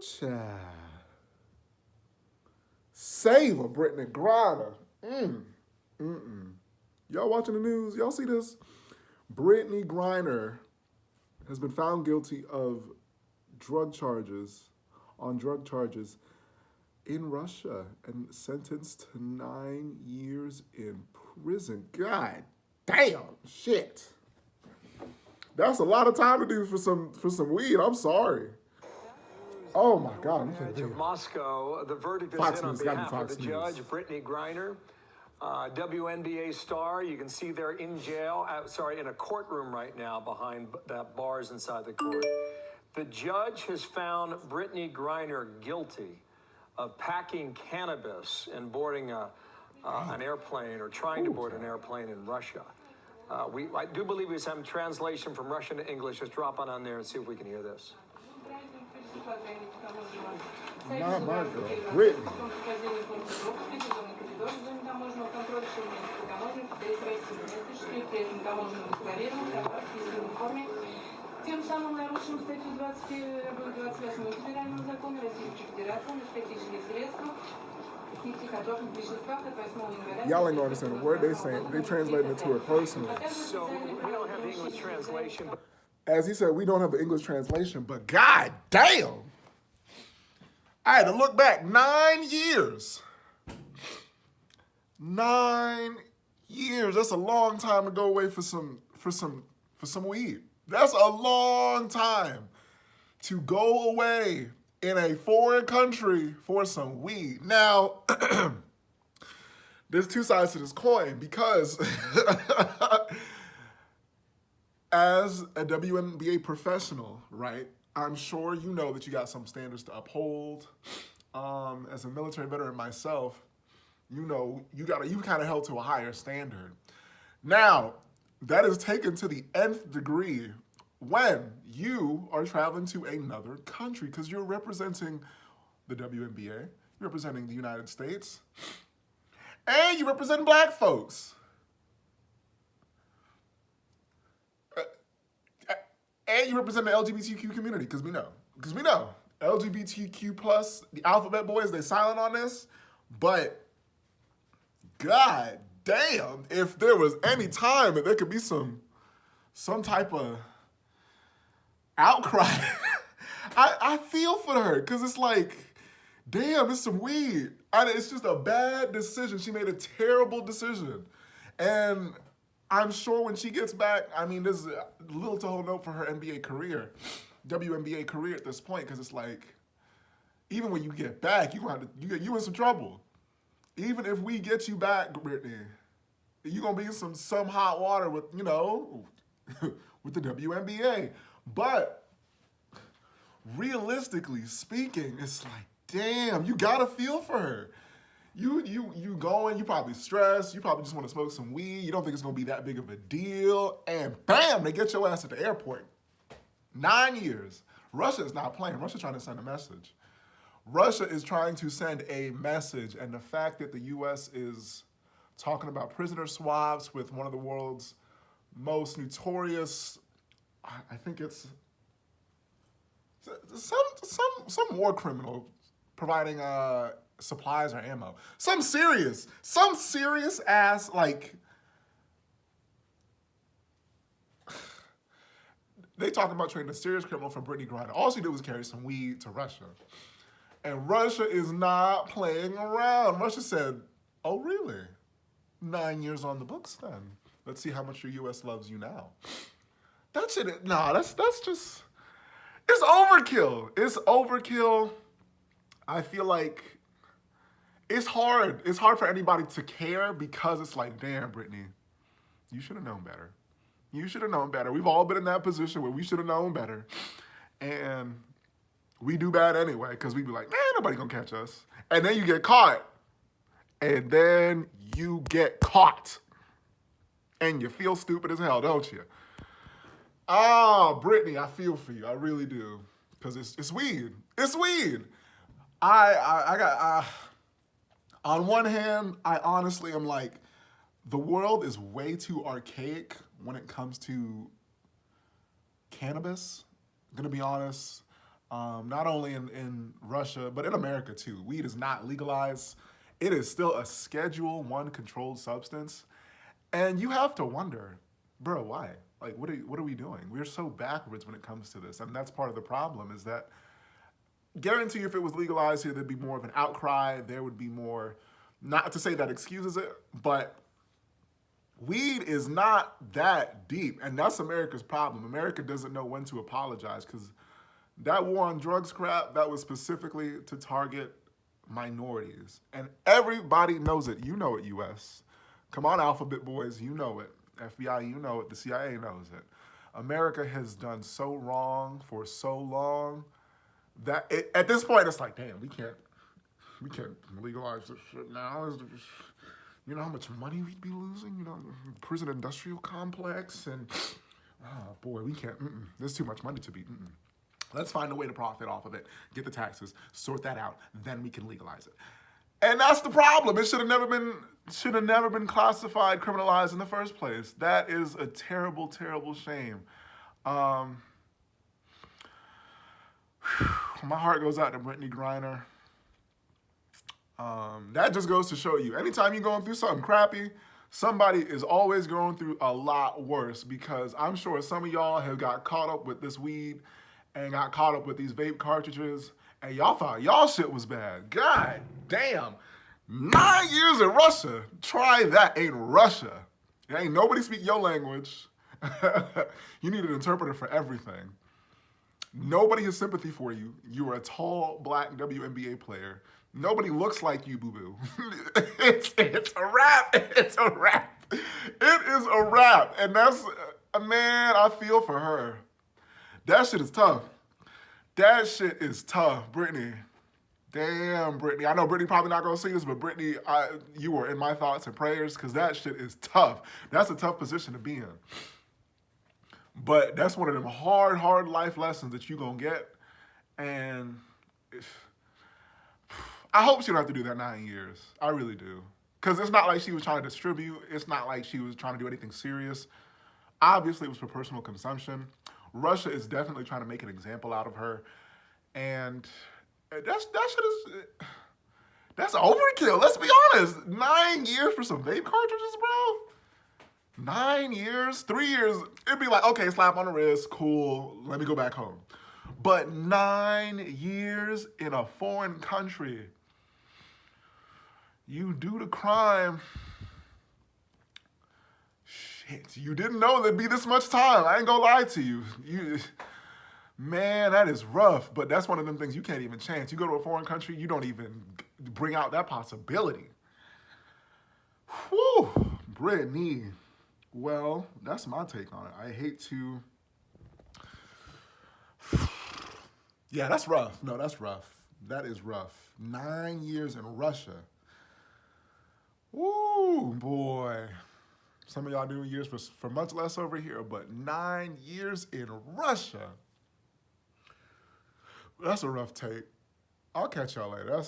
child. Save a Brittany Griner. Y'all watching the news? Y'all see this? Brittany Griner has been found guilty of drug charges in Russia and sentenced to 9 years in prison. God damn, shit. That's a lot of time to do for some weed. I'm sorry. Oh my God! Of Moscow, the verdict is Fox in on News, gotta be behalf Fox of the News. judge, Brittany Griner, WNBA star. You can see they're in jail, in a courtroom right now behind the bars inside the court. The judge has found Brittany Griner guilty of packing cannabis and boarding an airplane or trying to board an airplane in Russia. I do believe we have some translation from Russian to English. Let's drop on there and see if we can hear this. Not my girl, Brittany. Тем самым нарушим статью 28 Федерального закона Российской Федерации о наркотических средствах. Y'all ain't gonna understand the word they saying. They translating it to her personally. So we don't have the English translation. As he said, we don't have the English translation, but god damn! I had to look back 9 years. 9 years. That's a long time to go away for some weed. That's a long time to go away in a foreign country for some weed. Now, there's two sides to this coin because as a WNBA professional, right, I'm sure you know that you got some standards to uphold. As a military veteran myself, you know, you kind of held to a higher standard. Now, that is taken to the nth degree when you are traveling to another country because you're representing the WNBA, you're representing the United States, and you represent black folks. And you represent the LGBTQ community, because we know. LGBTQ plus, the alphabet boys, they silent on this, but god damn, if there was any time that there could be some type of outcry, I feel for her, because it's like, damn, it's some weed. It's just a bad decision. She made a terrible decision. And I'm sure when she gets back, I mean, there's little to hold hope for her NBA career, WNBA career at this point, because it's like, even when you get back, you in some trouble. Even if we get you back, Brittany, you're going to be in some hot water with, you know, with the WNBA. But realistically speaking, it's like, damn, you got to feel for her. You going, you probably stressed, you probably just want to smoke some weed, you don't think it's going to be that big of a deal, and bam, they get your ass at the airport. 9 years. Russia is not playing. Russia's trying to send a message. Russia is trying to send a message, and the fact that the U.S. is talking about prisoner swaps with one of the world's most notorious, I think it's some war criminal providing supplies or ammo. Some serious ass, like, they talking about trading a serious criminal for Brittany Griner. All she did was carry some weed to Russia. And Russia is not playing around. Russia said, oh, really? 9 years on the books then. Let's see how much your U.S. loves you now. That shit, that's just, it's overkill. It's overkill. I feel like it's hard. It's hard for anybody to care because it's like, damn, Brittany, you should have known better. You should have known better. We've all been in that position where we should have known better. And we do bad anyway because we be like, man, nobody gonna catch us. And then you get caught. And then you get caught. And you feel stupid as hell, don't you? Oh, Brittany, I feel for you. I really do. Because it's weed. It's weed. On one hand, I honestly am like, the world is way too archaic when it comes to cannabis. I'm gonna be honest. not only in Russia, but in America too. Weed is not legalized. It is still a Schedule I controlled substance. And you have to wonder, bro, why? Like, what are we doing? We're so backwards when it comes to this. And that's part of the problem is that, guarantee if it was legalized here, there'd be more of an outcry. There would be more, not to say that excuses it, but weed is not that deep. And that's America's problem. America doesn't know when to apologize because that war on drugs crap, that was specifically to target minorities. And everybody knows it. You know it, US. Come on, Alphabet Boys, you know it. FBI, you know it. The CIA knows it. America has done so wrong for so long that at this point it's like, damn, we can't legalize this shit now. You know how much money we'd be losing? You know, prison industrial complex and oh boy, we can't. There's too much money to be. Let's find a way to profit off of it. Get the taxes, sort that out, then we can legalize it. And that's the problem. It should have never been classified, criminalized in the first place. That is a terrible, terrible shame. My heart goes out to Brittany Griner. That just goes to show you, anytime you're going through something crappy, somebody is always going through a lot worse, because I'm sure some of y'all have got caught up with this weed and got caught up with these vape cartridges, and y'all thought y'all shit was bad. God damn. 9 years in Russia. Try that. Ain't Russia. Ain't nobody speak your language. You need an interpreter for everything. Nobody has sympathy for you. You are a tall, black WNBA player. Nobody looks like you, boo-boo. It's a wrap. It's a wrap. It is a wrap. And that's, man, I feel for her. That shit is tough. That shit is tough, Brittany. Damn, Brittany. I know Brittany probably not gonna see this, but Brittany, you were in my thoughts and prayers because that shit is tough. That's a tough position to be in. But that's one of them hard, hard life lessons that you gonna get. And I hope she don't have to do that 9 years. I really do. Because it's not like she was trying to distribute. It's not like she was trying to do anything serious. Obviously, it was for personal consumption. Russia is definitely trying to make an example out of her. And that's overkill. Let's be honest. 9 years for some vape cartridges, bro? 9 years? 3 years, it'd be like, okay, slap on the wrist, cool, let me go back home. But 9 years in a foreign country, you do the crime. Shit, you didn't know there'd be this much time. I ain't gonna lie to you. Man, that is rough, but that's one of them things you can't even change. You go to a foreign country, you don't even bring out that possibility. Whew, Brittany. Well, that's my take on it. I hate to... Yeah, that's rough. No, that's rough. That is rough. 9 years in Russia. Ooh, boy. Some of y'all do years for much less over here, but 9 years in Russia. That's a rough take. I'll catch y'all later.